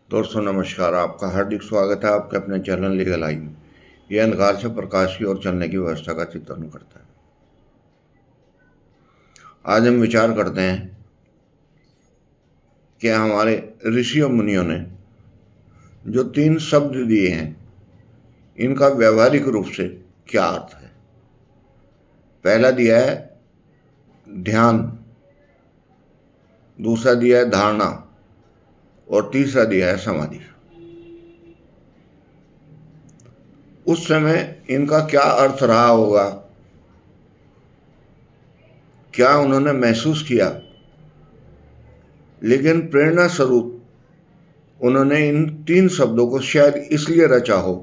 दोस्तों नमस्कार। आपका हार्दिक स्वागत है आपके अपने चैनल लीगल आई में। यह अंधकार से प्रकाश की ओर चलने की व्यवस्था का चित्रण करता है। आज हम विचार करते हैं कि हमारे ऋषियों मुनियों ने जो 3 शब्द दिए हैं इनका व्यवहारिक रूप से क्या अर्थ है। पहला दिया है ध्यान, दूसरा दिया है धारणा और तीसरा दिया है समाधि। उस समय इनका क्या अर्थ रहा होगा, क्या उन्होंने महसूस किया, लेकिन प्रेरणा स्वरूप उन्होंने इन 3 शब्दों को शायद इसलिए रचा हो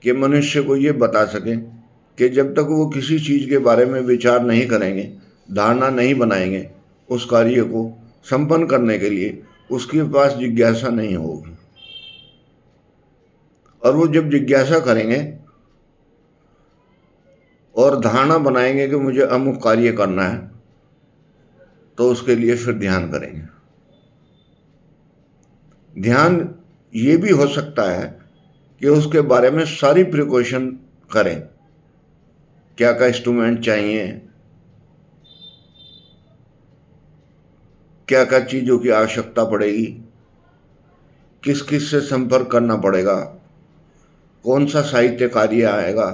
कि मनुष्य को ये बता सकें कि जब तक वो किसी चीज़ के बारे में विचार नहीं करेंगे, धारणा नहीं बनाएंगे, उस कार्य को संपन्न करने के लिए उसके पास जिज्ञासा नहीं होगी। और वो जब जिज्ञासा करेंगे और धारणा बनाएंगे कि मुझे अमुक कार्य करना है, तो उसके लिए फिर ध्यान करेंगे। ध्यान ये भी हो सकता है कि उसके बारे में सारी प्रिकॉशन करें, क्या क्या इंस्ट्रूमेंट चाहिए, क्या क्या चीज़ों की आवश्यकता पड़ेगी, किस किस से संपर्क करना पड़ेगा, कौन सा साहित्य कार्य आएगा,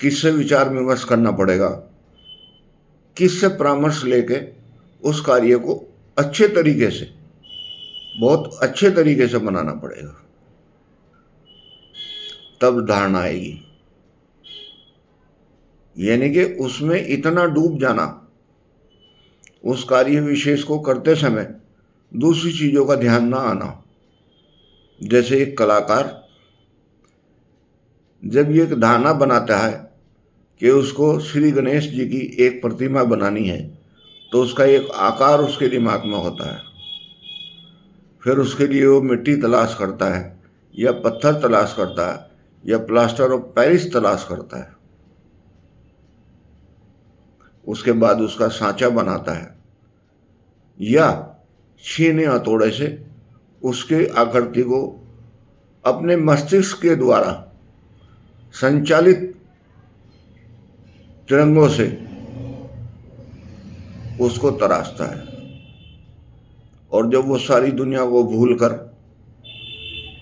किससे विचार विमर्श करना पड़ेगा, किससे परामर्श लेके उस कार्य को अच्छे तरीके से, बहुत अच्छे तरीके से बनाना पड़ेगा, तब धारणा आएगी। यानी कि उसमें इतना डूब जाना, उस कार्य विशेष को करते समय दूसरी चीज़ों का ध्यान ना आना। जैसे एक कलाकार जब ये एक धारणा बनाता है कि उसको श्री गणेश जी की एक प्रतिमा बनानी है, तो उसका एक आकार उसके दिमाग में होता है। फिर उसके लिए वो मिट्टी तलाश करता है या पत्थर तलाश करता है या प्लास्टर ऑफ पेरिस तलाश करता है। उसके बाद उसका सांचा बनाता है या छीने हथौड़े से उसके आकृति को अपने मस्तिष्क के द्वारा संचालित तिरंगों से उसको तराशता है। और जब वो सारी दुनिया को भूलकर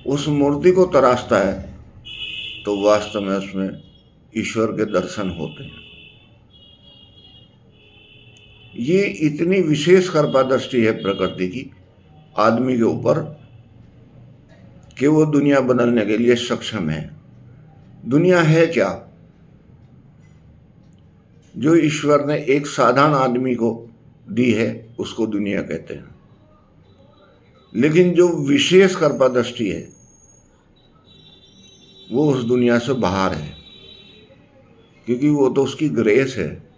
उस मूर्ति को तराशता है, तो वास्तव में उसमें ईश्वर के दर्शन होते हैं। ये इतनी विशेष कृपा दृष्टि है प्रकृति की आदमी के ऊपर कि वो दुनिया बदलने के लिए सक्षम है। दुनिया है क्या? जो ईश्वर ने एक साधारण आदमी को दी है उसको दुनिया कहते हैं। लेकिन जो विशेष कृपा दृष्टि है वो उस दुनिया से बाहर है, क्योंकि वो तो उसकी ग्रेस है।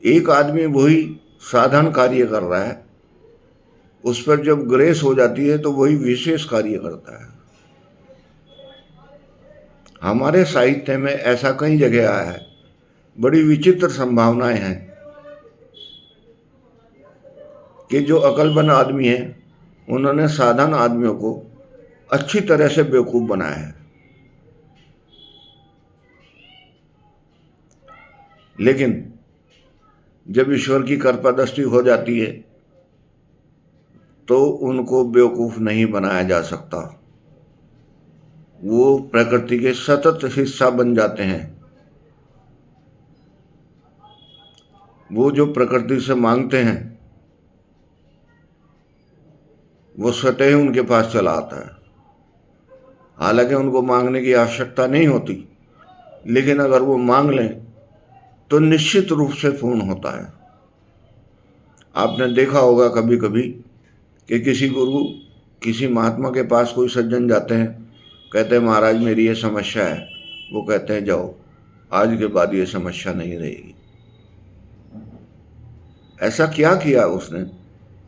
एक आदमी वही साधारण कार्य कर रहा है, उस पर जब ग्रेस हो जाती है तो वही विशेष कार्य करता है। हमारे साहित्य में ऐसा कई जगह आया है, बड़ी विचित्र संभावनाएं हैं कि जो अक्लमंद आदमी है उन्होंने साधारण आदमियों को अच्छी तरह से बेवकूफ़ बनाया है। लेकिन जब ईश्वर की कृपा दृष्टि हो जाती है तो उनको बेवकूफ़ नहीं बनाया जा सकता। वो प्रकृति के सतत हिस्सा बन जाते हैं। वो जो प्रकृति से मांगते हैं वो स्वतः ही उनके पास चला आता है। हालांकि उनको मांगने की आवश्यकता नहीं होती, लेकिन अगर वो मांग लें तो निश्चित रूप से पूर्ण होता है। आपने देखा होगा कभी कभी कि किसी गुरु, किसी महात्मा के पास कोई सज्जन जाते हैं, कहते हैं महाराज मेरी ये समस्या है। वो कहते हैं जाओ, आज के बाद ये समस्या नहीं रहेगी। ऐसा क्या किया उसने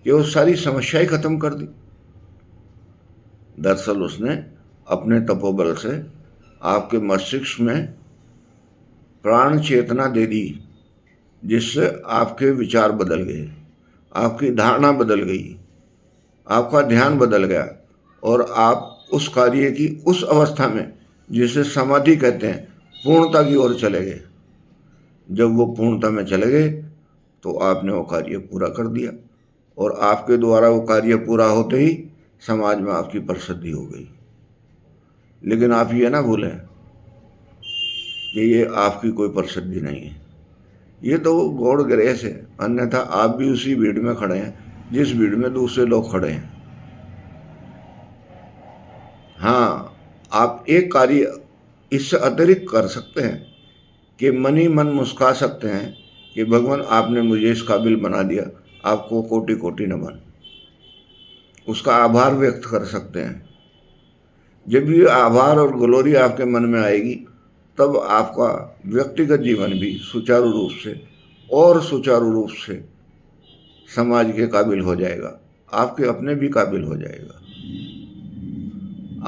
कि वो सारी समस्याएं खत्म कर दी? दरअसल उसने अपने तपोबल से आपके मस्तिष्क में प्राण चेतना दे दी, जिससे आपके विचार बदल गए, आपकी धारणा बदल गई, आपका ध्यान बदल गया और आप उस कार्य की उस अवस्था में, जिसे समाधि कहते हैं, पूर्णता की ओर चले गए। जब वो पूर्णता में चले गए तो आपने वो कार्य पूरा कर दिया, और आपके द्वारा वो कार्य पूरा होते ही समाज में आपकी प्रसिद्धि हो गई। लेकिन आप ये ना भूलें कि ये आपकी कोई प्रसिद्धि नहीं है, ये तो गॉड ग्रेस है। अन्यथा आप भी उसी भीड़ में खड़े हैं जिस भीड़ में दूसरे लोग खड़े हैं। हाँ, आप एक कार्य इससे अतिरिक्त कर सकते हैं कि मन ही मन मुस्कुरा सकते हैं कि भगवान आपने मुझे इस काबिल बना दिया, आपको कोटि कोटि नमन। उसका आभार व्यक्त कर सकते हैं। जब भी आभार और ग्लोरी आपके मन में आएगी, तब आपका व्यक्तिगत जीवन भी सुचारू रूप से और सुचारू रूप से समाज के काबिल हो जाएगा, आपके अपने भी काबिल हो जाएगा।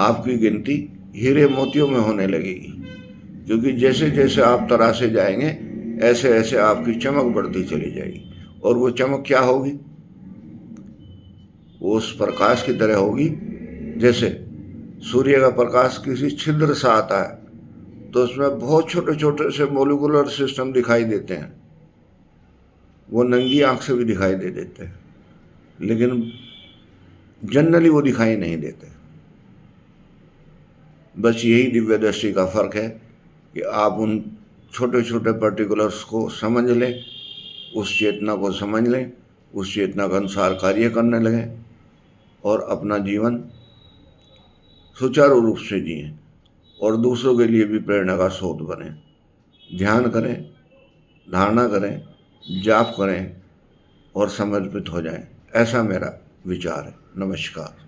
आपकी गिनती हीरे मोतियों में होने लगेगी, क्योंकि जैसे जैसे आप तराशे जाएंगे, ऐसे ऐसे आपकी चमक बढ़ती चली जाएगी। और वो चमक क्या होगी? वो उस प्रकाश की तरह होगी जैसे सूर्य का प्रकाश किसी छिद्र से आता है तो उसमें बहुत छोटे छोटे से मोलिकुलर सिस्टम दिखाई देते हैं। वो नंगी आंख से भी दिखाई दे देते हैं, लेकिन जनरली वो दिखाई नहीं देते। बस यही दिव्य दृष्टि का फर्क है कि आप उन छोटे छोटे पर्टिकुलर्स को समझ लें, उस चेतना को समझ लें, उस चेतना के अनुसार कार्य करने लगें और अपना जीवन सुचारू रूप से जिएं और दूसरों के लिए भी प्रेरणा का स्रोत बने। ध्यान करें, धारणा करें, जाप करें और समर्पित हो जाएं। ऐसा मेरा विचार है। नमस्कार।